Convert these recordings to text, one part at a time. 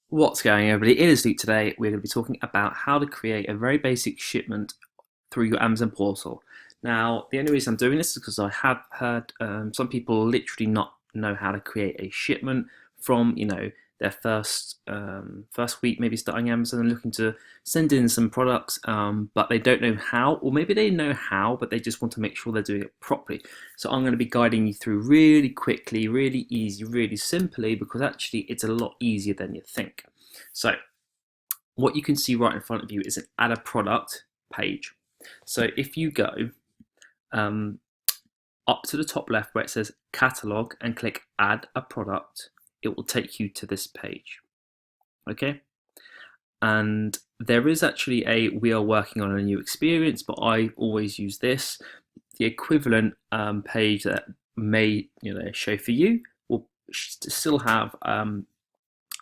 What's going on, everybody? In this video today, we're going to be talking about how to create a very basic shipment through your Amazon portal. Now, the only reason I'm doing this is because I have heard some people literally not know how to create a shipment from, their first week, maybe starting Amazon and looking to send in some products, but they don't know how, or maybe they know how, but they just want to make sure they're doing it properly. So I'm going to be guiding you through really quickly, really easy, really simply, because actually it's a lot easier than you think. So what you can see right in front of you is an add a product page. So if you go up to the top left where it says catalog and click add a product, it will take you to this page. Okay, and there is actually we are working on a new experience, but I always use this. The equivalent page that may show for you will still have a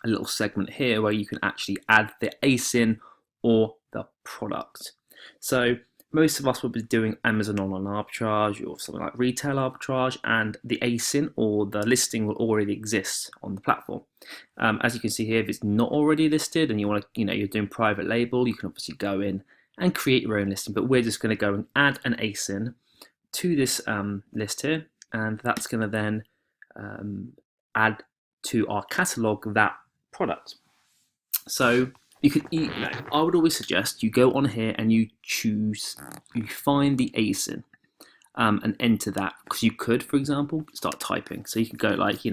little segment here where you can actually add the ASIN or the product. So most of us will be doing Amazon online arbitrage or something like retail arbitrage, and the ASIN or the listing will already exist on the platform. As you can see here, if it's not already listed and you want to, you're doing private label, you can obviously go in and create your own listing. But we're just going to go and add an ASIN to this list here, and that's going to then add to our catalog that product. So you can, I would always suggest you go on here and you find the ASIN and enter that, because you could, for example, start typing. So you can go like,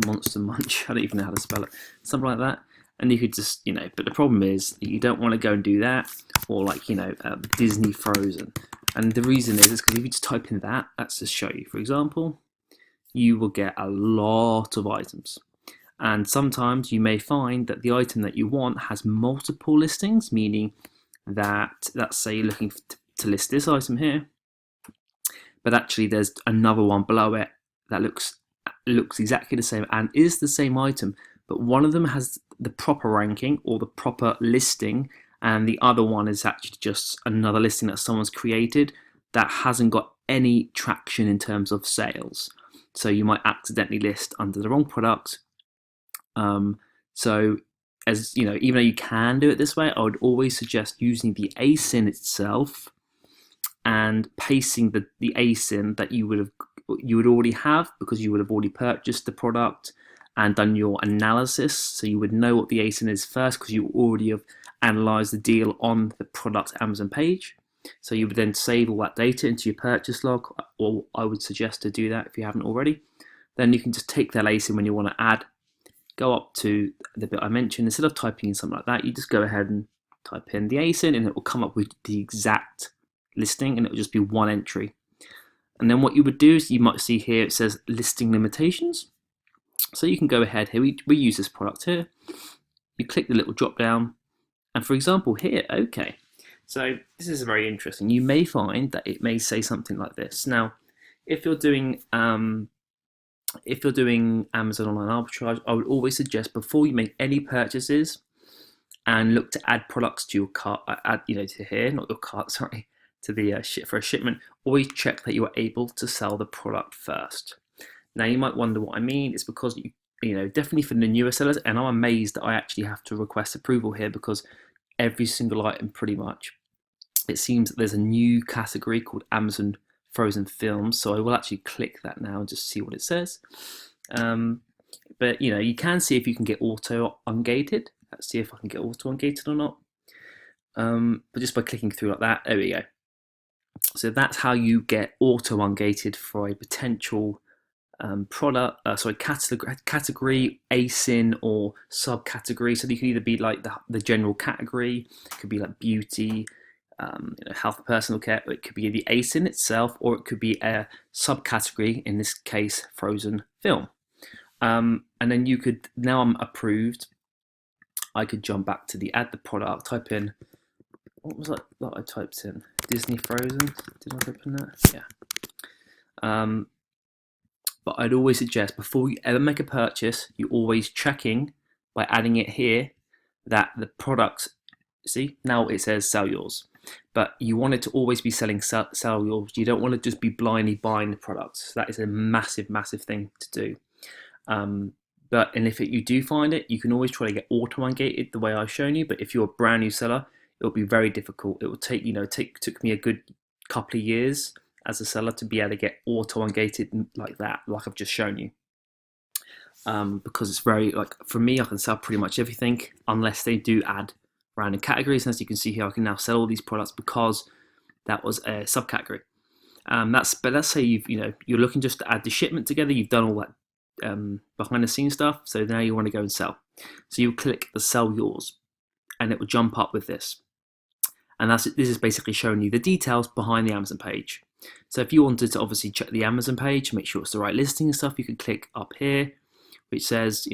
Monster Munch, I don't even know how to spell it, something like that. And you could just, but the problem is that you don't want to go and do that, or like, Disney Frozen. And the reason is because if you just type in that, that's to show you, for example, you will get a lot of items. And sometimes you may find that the item that you want has multiple listings, meaning that, let's say you're looking to list this item here, but actually there's another one below it that looks exactly the same and is the same item, but one of them has the proper ranking or the proper listing, and the other one is actually just another listing that someone's created that hasn't got any traction in terms of sales. So you might accidentally list under the wrong product. So as you know, even though you can do it this way, I would always suggest using the ASIN itself and pasting the ASIN that you would already have, because you would have already purchased the product and done your analysis. So you would know what the ASIN is first, because you already have analyzed the deal on the product Amazon page. So you would then save all that data into your purchase log, or I would suggest to do that if you haven't already. Then you can just take that ASIN when you want to add, go up to the bit I mentioned. Instead of typing in something like that, you just go ahead and type in the ASIN and it will come up with the exact listing, and it will just be one entry. And then what you would do is, you might see here it says listing limitations. So you can go ahead here, we use this product here, you click the little drop down, and for example here, okay, so this is very interesting. You may find that it may say something like this. Now, if you're doing Amazon online arbitrage, I would always suggest, before you make any purchases and look to add products to your cart, to here, not your cart, sorry, to the for a shipment, always check that you are able to sell the product first. Now you might wonder what I mean. It's because definitely for the newer sellers, and I'm amazed that I actually have to request approval here, because every single item, pretty much, it seems that there's a new category called Amazon Frozen Films. So I will actually click that now and just see what it says. But you can see if you can get auto ungated. Let's see if I can get auto ungated or not. But just by clicking through like that, there we go. So that's how you get auto ungated for a potential category, ASIN, or subcategory. So they can either be like the general category, it could be like beauty, health, personal care, or it could be the ASIN itself, or it could be a subcategory, in this case frozen film. And then you could, now I'm approved, I could jump back to the add the product, type in, what was that I typed in? Disney Frozen, did I type in that? Yeah. But I'd always suggest, before you ever make a purchase, you always checking by adding it here that the product, see, now it says sell yours, but you want it to always be selling sell yours. You don't want to just be blindly buying the products. That is a massive thing to do. And if you do find it, you can always try to get auto-ungated the way I've shown you. But if you're a brand new seller, it will be very difficult. It will take, took me a good couple of years as a seller to be able to get auto-ungated like that, like I've just shown you. Because it's very, like, for me, I can sell pretty much everything unless they do add random categories. And as you can see here, I can now sell all these products because that was a subcategory. But let's say you're looking just to add the shipment together. You've done all that behind the scenes stuff, so now you want to go and sell. So you click the sell yours, and it will jump up with this. And this is basically showing you the details behind the Amazon page. So if you wanted to obviously check the Amazon page, make sure it's the right listing and stuff, you can click up here, which says,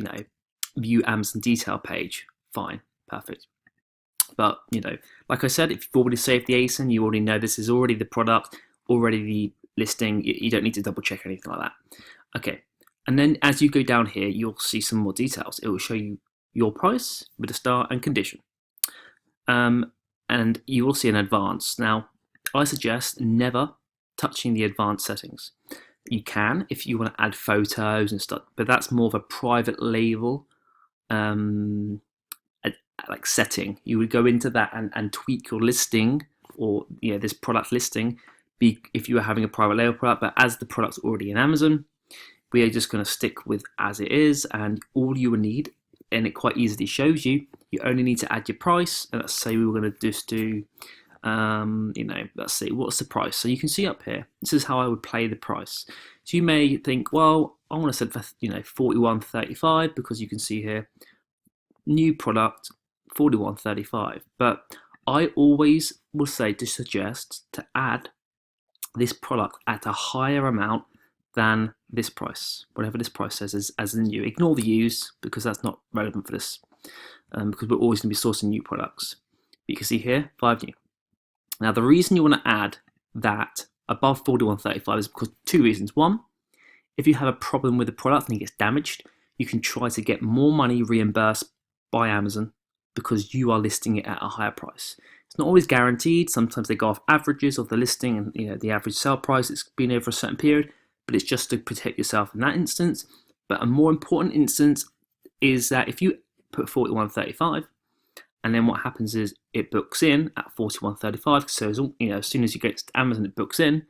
view Amazon detail page. Fine, perfect. But, like I said, if you've already saved the ASIN, you already know this is already the product, already the listing. You don't need to double check anything like that. Okay. And then as you go down here, you'll see some more details. It will show you your price with a star and condition. And you will see an advanced. Now, I suggest never touching the advanced settings. You can if you want to add photos and stuff, but that's more of a private label like setting. You would go into that and tweak your listing, or this product listing, if you were having a private label product. But as the product's already in Amazon, we are just going to stick with as it is, and all you will need, and it quite easily shows you, you only need to add your price. And let's say we were going to just do, let's see, what's the price? So you can see up here, this is how I would play the price. So you may think, well, I want to set for, $41.35, because you can see here, new product, $41.35. But I always will say to suggest to add this product at a higher amount than this price, whatever this price says as the new. Ignore the use, because that's not relevant for this, because we're always going to be sourcing new products. But you can see here, 5 new. Now the reason you want to add that above $41.35 is because 2 reasons. One, if you have a problem with the product and it gets damaged, you can try to get more money reimbursed by Amazon because you are listing it at a higher price. It's not always guaranteed. Sometimes they go off averages of the listing and the average sale price it's been over a certain period, but it's just to protect yourself in that instance. But a more important instance is that if you put $41.35, and then what happens is it books in at $41.35. So as soon as you get to Amazon, it books in.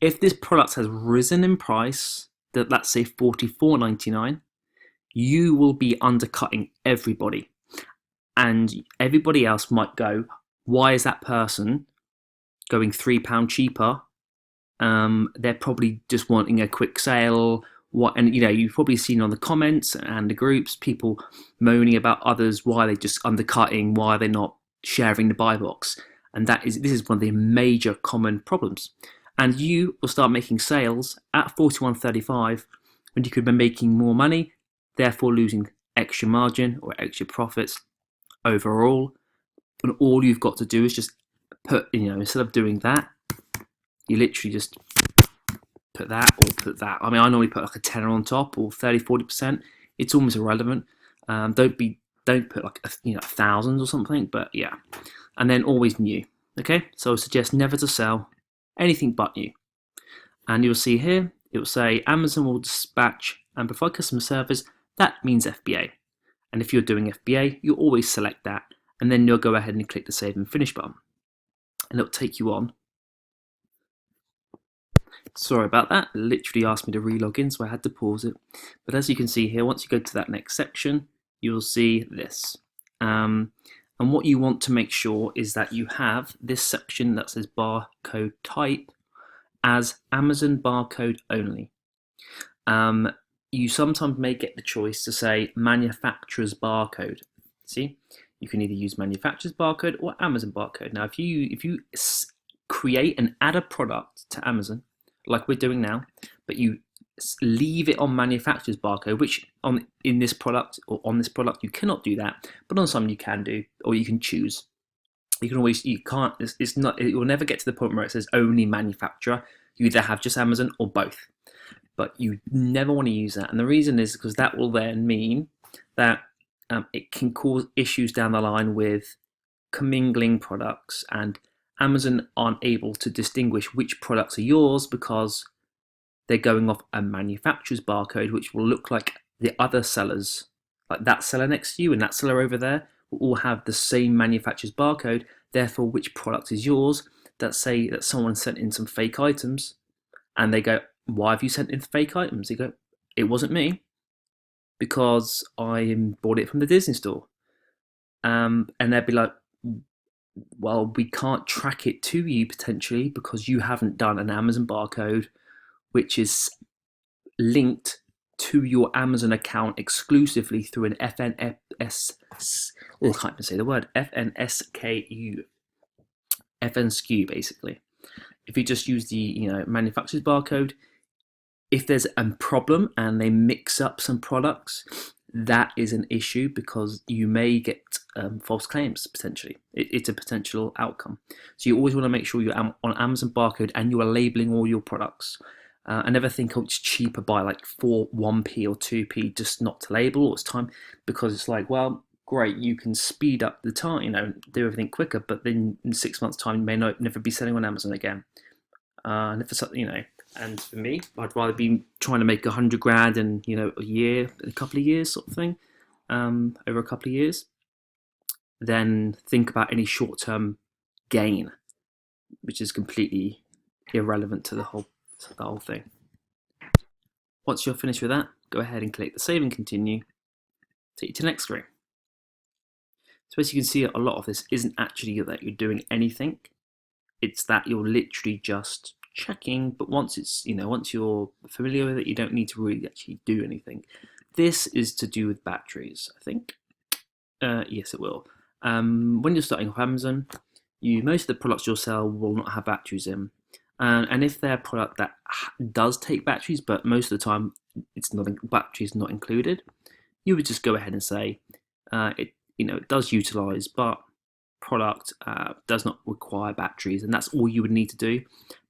If this product has risen in price, that let's say $44.99, you will be undercutting everybody, and everybody else might go, why is that person going £3 cheaper? They're probably just wanting a quick sale. You've probably seen on the comments and the groups, people moaning about others, why they're just undercutting, why they're not sharing the buy box. And this is one of the major common problems. And you will start making sales at $41.35 when you could be making more money, therefore losing extra margin or extra profits overall. And all you've got to do is just put, instead of doing that, you literally just put that or put that. I mean, I normally put like a tenner on top, or 30-40%. It's almost irrelevant. Don't put like thousands or something, but yeah. And then always new. Okay, so I suggest never to sell anything but new. And you'll see here, it will say Amazon will dispatch and provide customer service. That means FBA. And if you're doing FBA, you always select that, and then you'll go ahead and click the save and finish button, and it'll take you on. Sorry about that, it literally asked me to re-log in, so I had to pause it. But as you can see here, once you go to that next section, you'll see this. And what you want to make sure is that you have this section that says barcode type as Amazon barcode only. You sometimes may get the choice to say manufacturer's barcode. See, you can either use manufacturer's barcode or Amazon barcode. Now, if you create and add a product to Amazon, like we're doing now, but you leave it on manufacturer's barcode, which in this product or on this product you cannot do that, but on some you can do, or you can choose. You can't. It will never get to the point where it says only manufacturer. You either have just Amazon or both, but you never want to use that. And the reason is because that will then mean that it can cause issues down the line with commingling products, and Amazon aren't able to distinguish which products are yours because they're going off a manufacturer's barcode, which will look like the other sellers, like that seller next to you and that seller over there, will all have the same manufacturer's barcode. Therefore, which product is yours? Let's say that someone sent in some fake items and they go, why have you sent in fake items? They go, it wasn't me, because I bought it from the Disney store. And they'd be like, well, we can't track it to you potentially because you haven't done an Amazon barcode, which is linked to your Amazon account exclusively through an FNS. Oh, I can't even say the word FNSKU, FNSKU basically. If you just use the manufacturer's barcode, if there's a problem and they mix up some products, that is an issue because you may get false claims potentially. It's a potential outcome. So you always want to make sure you're on Amazon barcode and you are labeling all your products. I never think, oh, it's cheaper by like 1p or 2p just not to label all this time, because it's like, well, great, you can speed up the time, do everything quicker, but then in 6 months' time, you may never be selling on Amazon again. And for me, I'd rather be trying to make 100 grand in a year, a couple of years, sort of thing, over a couple of years, than think about any short-term gain, which is completely irrelevant to the whole thing. Once you're finished with that, go ahead and click the save and continue. Take you to the next screen. So as you can see, a lot of this isn't actually that you're doing anything. It's that you're literally just checking, but once you're familiar with it, you don't need to really actually do anything. This is to do with batteries, I think. Yes, it will. When you're starting off Amazon, most of the products you'll sell will not have batteries in. And if they're a product that does take batteries, but most of the time batteries not included, you would just go ahead and say it does utilize, but product does not require batteries, and that's all you would need to do.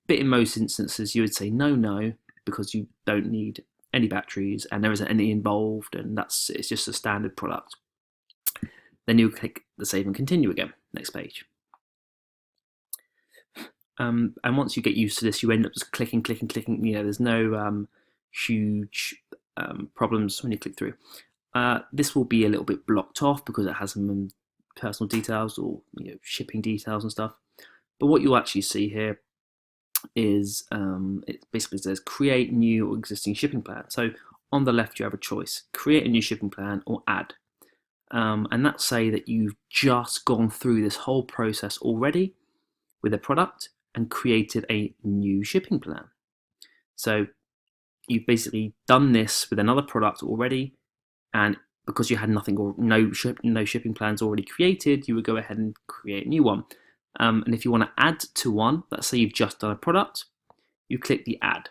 But in most instances, you would say no, because you don't need any batteries and there isn't any involved, and it's just a standard product. Then you click the save and continue again. Next page. And once you get used to this, you end up just clicking. There's no huge problems when you click through. This will be a little bit blocked off because it has some personal details or shipping details and stuff. But what you'll actually see here is it basically says create new or existing shipping plan. So on the left you have a choice: create a new shipping plan or add. And that's say that you've just gone through this whole process already with a product and created a new shipping plan. So you've basically done this with another product already, and because you had nothing or no shipping plans already created, you would go ahead and create a new one. And if you want to add to one, let's say you've just done a product, you click the add,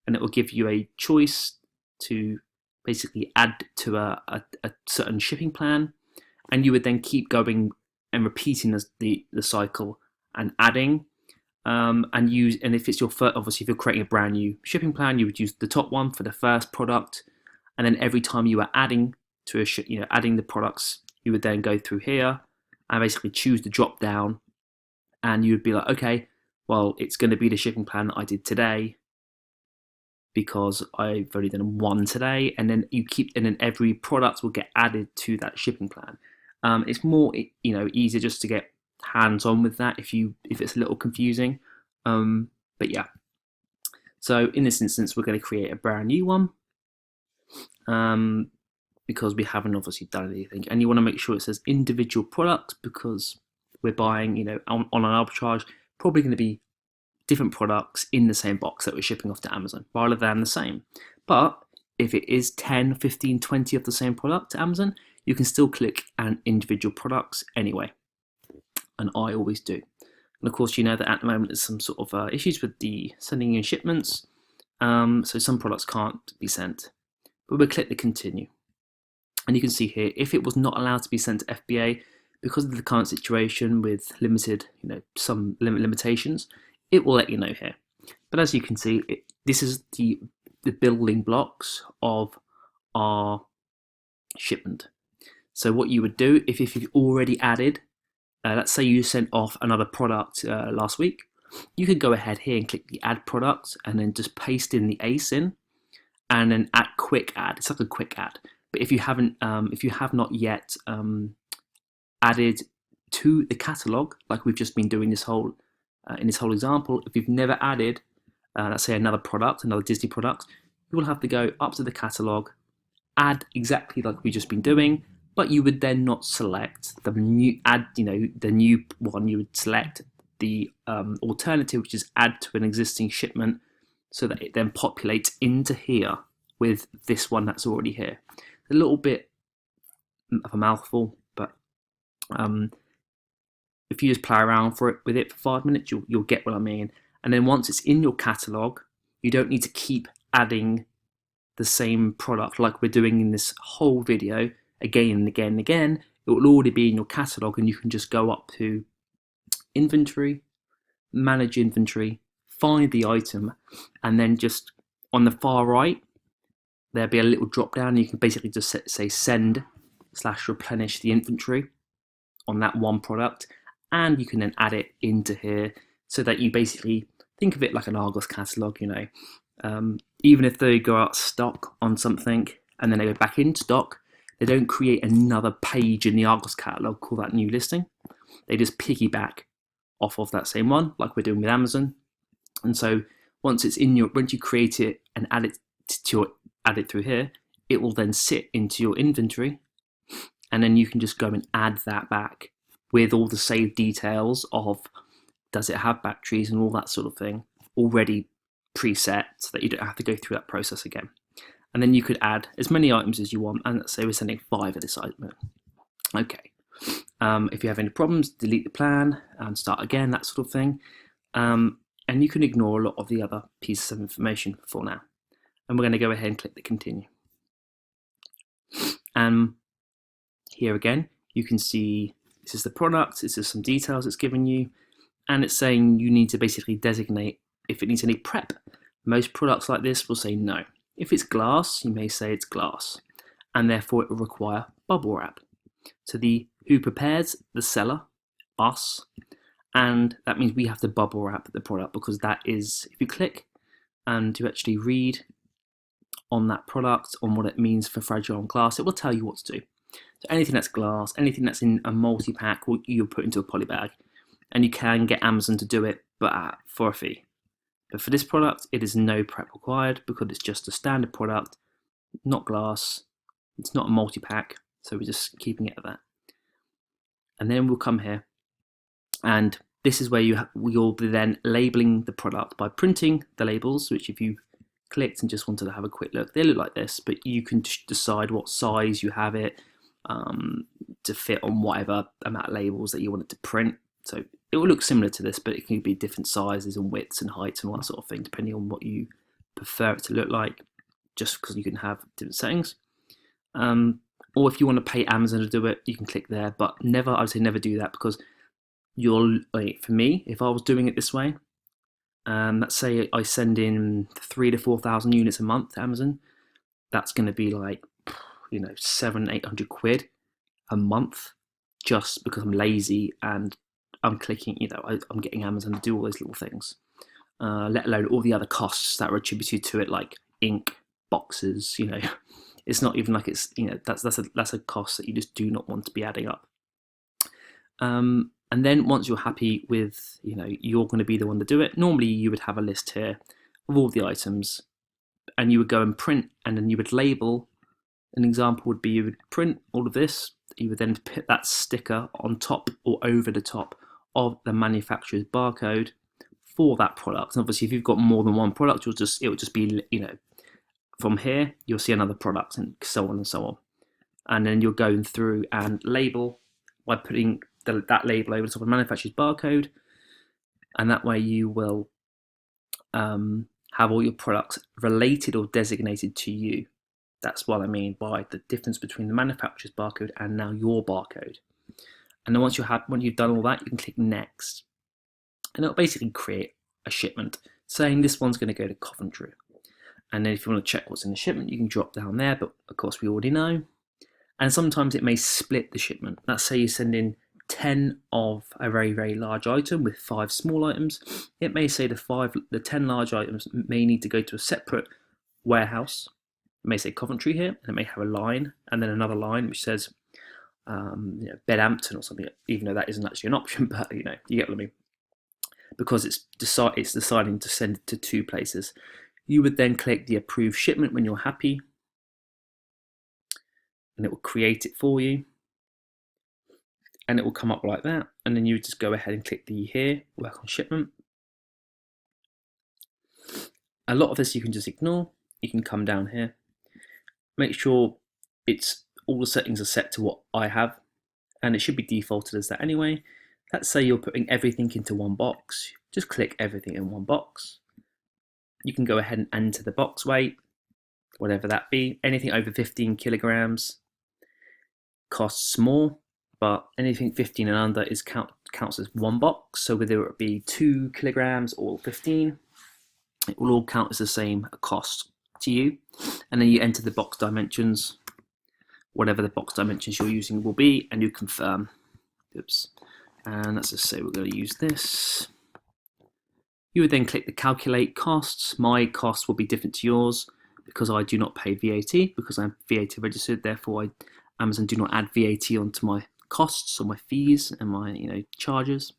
and it will give you a choice to basically add to a certain shipping plan, and you would then keep going and repeating the cycle and adding. And if it's your first, obviously if you're creating a brand new shipping plan, you would use the top one for the first product, and then every time you are adding to adding the products, you would then go through here and basically choose the drop down, and you would be like, okay, well, it's going to be the shipping plan that I did today because I've only done one today, and then and then every product will get added to that shipping plan. It's more easier just to get hands-on with that if it's a little confusing, but yeah. So in this instance, we're going to create a brand new one because we haven't obviously done anything, and you want to make sure it says individual products because we're buying on an arbitrage, probably going to be different products in the same box that we're shipping off to Amazon rather than the same. But if it is 10, 15, 20 of the same product to Amazon, you can still click on individual products anyway, and I always do. And of course, you know that at the moment there's some sort of issues with the sending in shipments, so some products can't be sent. But we'll click the continue, and you can see here if it was not allowed to be sent to FBA because of the current situation with some limitations, it will let you know here. But as you can see, this is the building blocks of our shipment. So what you would do if you've already added, let's say you sent off another product last week, you could go ahead here and click the add product and then just paste in the ACE in, and then add quick add. It's like a quick add. But if you have not yet added to the catalog, like we've just been doing this whole in this whole example, if you've never added, let's say another Disney product, you will have to go up to the catalog, add exactly like we've just been doing, but you would then not select the new the new one. You would select the alternative, which is add to an existing shipment, so that it then populates into here with this one that's already here. A little bit of a mouthful, but if you just play around with it for 5 minutes, you'll get what I mean. And then once it's in your catalog, you don't need to keep adding the same product like we're doing in this whole video again and again and again. It will already be in your catalog, and you can just go up to inventory, manage inventory, find the item, and then just on the far right there'll be a little drop down. You can basically just say send/replenish the inventory on that one product, and you can then add it into here, so that you basically think of it like an Argos catalog. Even if they go out of stock on something and then they go back in stock, they don't create another page in the Argos catalog called that new listing. They just piggyback off of that same one, like we're doing with Amazon. And so once you create it and add it through here, it will then sit into your inventory, and then you can just go and add that back with all the saved details of does it have batteries and all that sort of thing already preset, so that you don't have to go through that process again. And then you could add as many items as you want, and let's say we're sending 5 of this item. Okay. If you have any problems, delete the plan and start again, that sort of thing. And you can ignore a lot of the other pieces of information for now. And we're going to go ahead and click the continue. Here again, you can see this is the product, this is some details it's given you, and it's saying you need to basically designate if it needs any prep. Most products like this will say no. If it's glass, you may say it's glass, and therefore it will require bubble wrap. So who prepares? The seller, us, and that means we have to bubble wrap the product, because that is, if you click and you actually read on that product, on what it means for fragile and glass, it will tell you what to do. So anything that's glass, anything that's in a multi-pack, you'll put into a poly bag, and you can get Amazon to do it, but for a fee. But for this product, it is no prep required, because it's just a standard product, not glass, it's not a multi-pack, so we're just keeping it at that. And then we'll come here, and this is where you'll be then labeling the product by printing the labels, which if you clicked and just wanted to have a quick look, they look like this, but you can decide what size you have it to fit on whatever amount of labels that you want it to print. So it will look similar to this, but it can be different sizes and widths and heights and all that sort of thing, depending on what you prefer it to look like, just because you can have different settings. Or if you want to pay Amazon to do it, you can click there, but I would say never do that, because for me, if I was doing it this way, let's say I send in 3,000 to 4,000 units a month to Amazon, that's going to be like, 700-800 quid a month, just because I'm lazy and I'm clicking, I'm getting Amazon to do all those little things, let alone all the other costs that are attributed to it, like ink, boxes, it's not even like it's, that's a cost that you just do not want to be adding up. And then once you're happy with, you're going to be the one to do it, normally you would have a list here of all the items, and you would go and print, and then you would label. An example would be you would print all of this, you would then put that sticker on top or over the top of the manufacturer's barcode for that product. And obviously if you've got more than one product, it will just be, from here you'll see another product, and so on and so on. And then you're going through and label by putting that label over the top of the manufacturer's barcode, and that way you will have all your products related or designated to you. That's what I mean by the difference between the manufacturer's barcode and now your barcode. And then once you've done all that, you can click next, and it'll basically create a shipment saying this one's going to go to Coventry. And then if you want to check what's in the shipment, you can drop down there, but of course we already know. And sometimes it may split the shipment. Let's say you send in 10 of a very, very large item with 5 small items. It may say the 10 large items may need to go to a separate warehouse, It may say Coventry here, and it may have a line, and then another line which says Bedhampton or something, even though that isn't actually an option, but you get what I mean. Because it's deciding to send it to 2 places. You would then click the Approve Shipment when you're happy, and it will create it for you. And it will come up like that, and then you just go ahead and click the here, Work on Shipment. A lot of this you can just ignore. You can come down here. Make sure all the settings are set to what I have, and it should be defaulted as that anyway. Let's say you're putting everything into one box. Just click everything in one box. You can go ahead and enter the box weight, whatever that be. Anything over 15 kilograms costs more, but anything 15 and under counts as one box. So whether it be 2 kilograms or 15, it will all count as the same cost to you. And then you enter the box dimensions, whatever the box dimensions you're using will be, and you confirm. Oops. And let's just say we're going to use this. You would then click the calculate costs. My costs will be different to yours because I do not pay VAT, because I'm VAT registered. Therefore, Amazon do not add VAT onto my costs or my fees and my charges.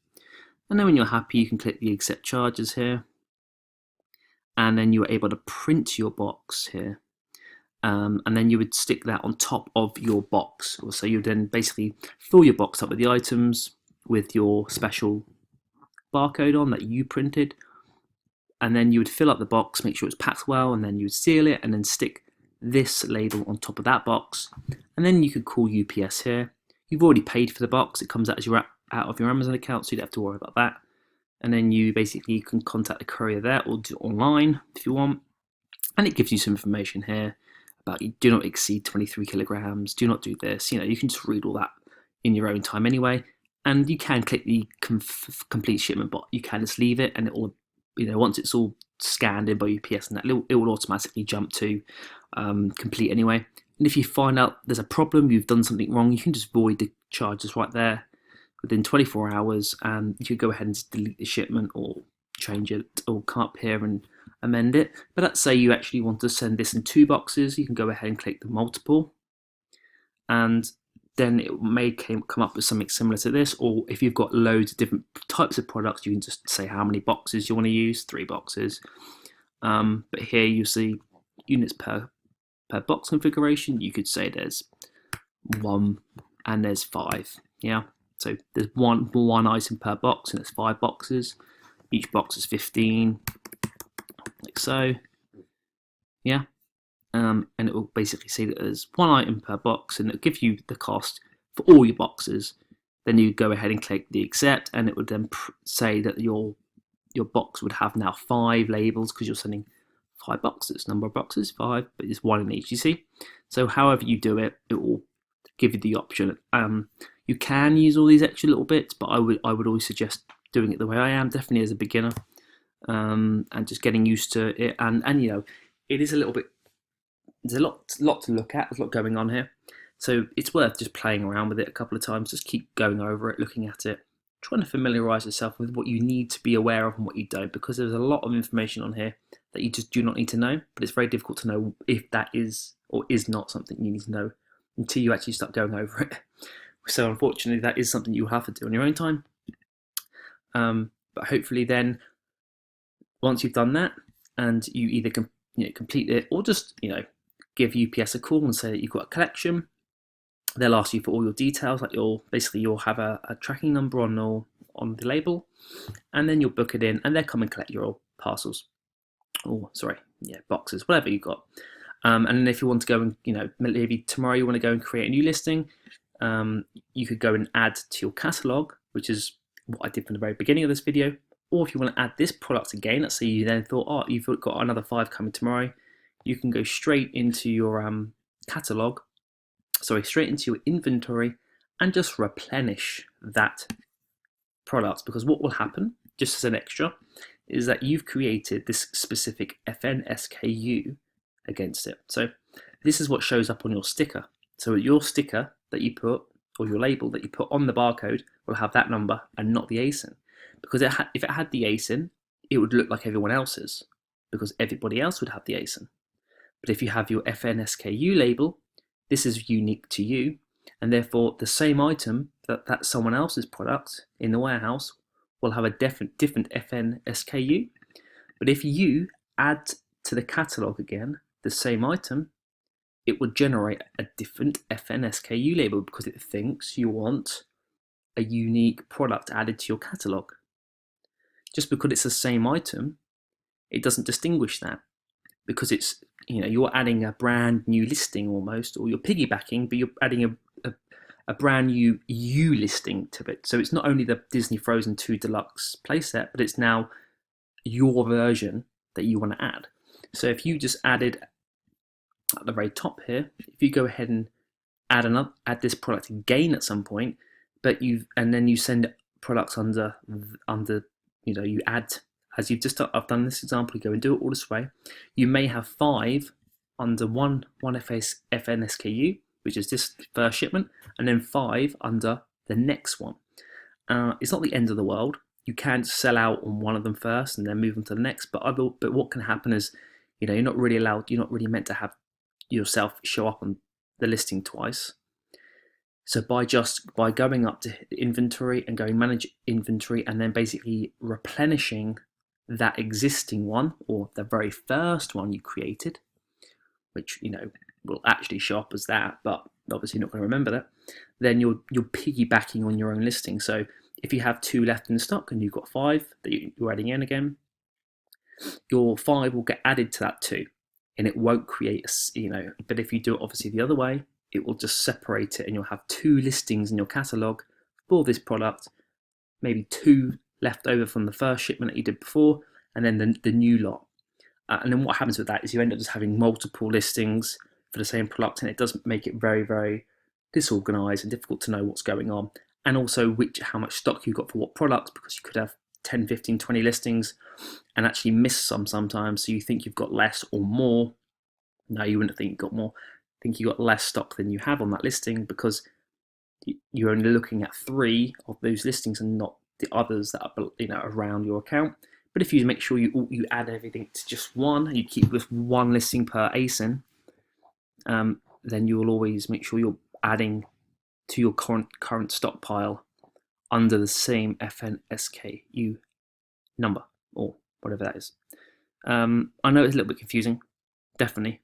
And then when you're happy, you can click the accept charges here, and then you're able to print your box here. And then you would stick that on top of your box. So you would then basically fill your box up with the items with your special barcode on that you printed, and then you would fill up the box, make sure it's packed well, and then you would seal it and then stick this label on top of that box. And then you could call UPS here. You've already paid for the box. It comes out as out of your Amazon account, so you don't have to worry about that. And then you can contact the courier there, or do it online if you want. And it gives you some information here about you do not exceed 23 kilograms, do not do this. You can just read all that in your own time anyway. And you can click the complete shipment, but you can just leave it, and it will, once it's all scanned in by UPS and that, it will automatically jump to complete anyway. And if you find out there's a problem, you've done something wrong, you can just void the charges right there within 24 hours, and you could go ahead and just delete the shipment or change it, or come up here and amend it. But let's say you actually want to send this in 2 boxes, you can go ahead and click the multiple, and then it may come up with something similar to this. Or if you've got loads of different types of products, you can just say how many boxes you want to use, 3 boxes. But here you see units per box configuration. You could say there's 1 and there's 5. Yeah, so there's one item per box, and it's 5 boxes. Each box is 15, like so. Yeah. And it will basically say that there's 1 item per box, and it'll give you the cost for all your boxes. Then you go ahead and click the accept, and it would then say that your box would have now 5 labels, because you're sending 5 boxes. Number of boxes, 5, but it's 1 in each, you see? So however you do it, it will give you the option. You can use all these extra little bits, but I would always suggest doing it the way I am, definitely as a beginner, and just getting used to it. And it is a little bit, there's a lot to look at. There's a lot going on here, so it's worth just playing around with it a couple of times. Just keep going over it, looking at it, trying to familiarize yourself with what you need to be aware of and what you don't, because there's a lot of information on here that you just do not need to know. But it's very difficult to know if that is or is not something you need to know until you actually start going over it. So unfortunately, that is something you have to do on your own time. But hopefully then, once you've done that, and you either complete it, or just give UPS a call and say that you've got a collection. They'll ask you for all your details, like you'll have a tracking number on the label, and then you'll book it in, and they'll come and collect your parcels, or boxes, whatever you've got. And then if you want to go and maybe tomorrow you want to go and create a new listing, you could go and add to your catalog, which is what I did from the very beginning of this video. Or if you want to add this product again, let's say you then thought, oh, you've got another 5 coming tomorrow, you can go straight into your straight into your inventory, and just replenish that product. Because what will happen, just as an extra, is that you've created this specific FN SKU against it. So this is what shows up on your sticker. So your sticker that you put, or your label that you put on the barcode, will have that number and not the ASIN. Because if it had the ASIN, it would look like everyone else's, because everybody else would have the ASIN. But if you have your FN SKU label, this is unique to you, and therefore the same item that's someone else's product in the warehouse will have a different FN SKU. But if you add to the catalog again the same item, it would generate a different FN SKU label because it thinks you want a unique product added to your catalog. Just because it's the same item, it doesn't distinguish that, because it's, you're adding a brand new listing almost, or you're piggybacking, but you're adding a brand new listing to it. So it's not only the Disney Frozen 2 Deluxe playset, but it's now your version that you want to add. So if you just added at the very top here, if you go ahead and add this product again at some point, and then you send products under you add, as I've done this example, you go and do it all this way. You may have 5 under one FN SKU, which is this first shipment, and then 5 under the next one. It's not the end of the world. You can sell out on one of them first and then move on to the next. But what can happen is, you're not really meant to have yourself show up on the listing twice. So by going up to inventory and going manage inventory and then basically replenishing that existing one, or the very first one you created, which will actually show up as that, but obviously you're not going to remember that, then you're piggybacking on your own listing. So if you have 2 left in stock and you've got 5 that you're adding in again, your 5 will get added to that 2, and it won't create but if you do it obviously the other way, it will just separate it, and you'll have 2 listings in your catalog for this product, maybe 2 left over from the first shipment that you did before, and then the new lot. And then what happens with that is you end up just having multiple listings for the same product, and it does make it very, very disorganized and difficult to know what's going on, and also how much stock you've got for what products, because you could have 10, 15, 20 listings and actually miss some sometimes. So you think you've got less or more. No, you wouldn't think you've got more. Think you got less stock than you have on that listing, because you're only looking at 3 of those listings and not the others that are around your account. But if you make sure you add everything to just one, and you keep with 1 listing per ASIN, then you will always make sure you're adding to your current stockpile under the same FN SKU number, or whatever that is. I know it's a little bit confusing, definitely.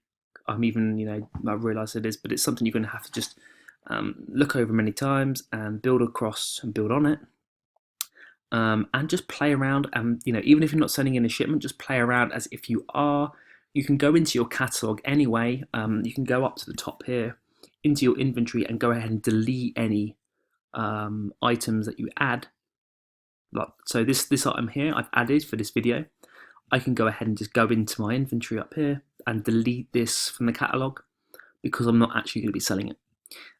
I realize it is, but it's something you're going to have to just look over many times and build across and build on it, and just play around. And even if you're not sending in a shipment, just play around as if you are. You can go into your catalog anyway. You can go up to the top here into your inventory and go ahead and delete any items that you add. So this item here I've added for this video. I can go ahead and just go into my inventory up here and delete this from the catalog, because I'm not actually going to be selling it.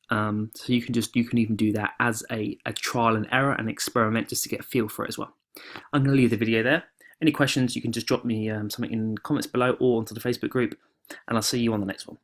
So you can even do that as a trial and error and experiment, just to get a feel for it as well. I'm going to leave the video there. Any questions, you can just drop me something in the comments below or onto the Facebook group, and I'll see you on the next one.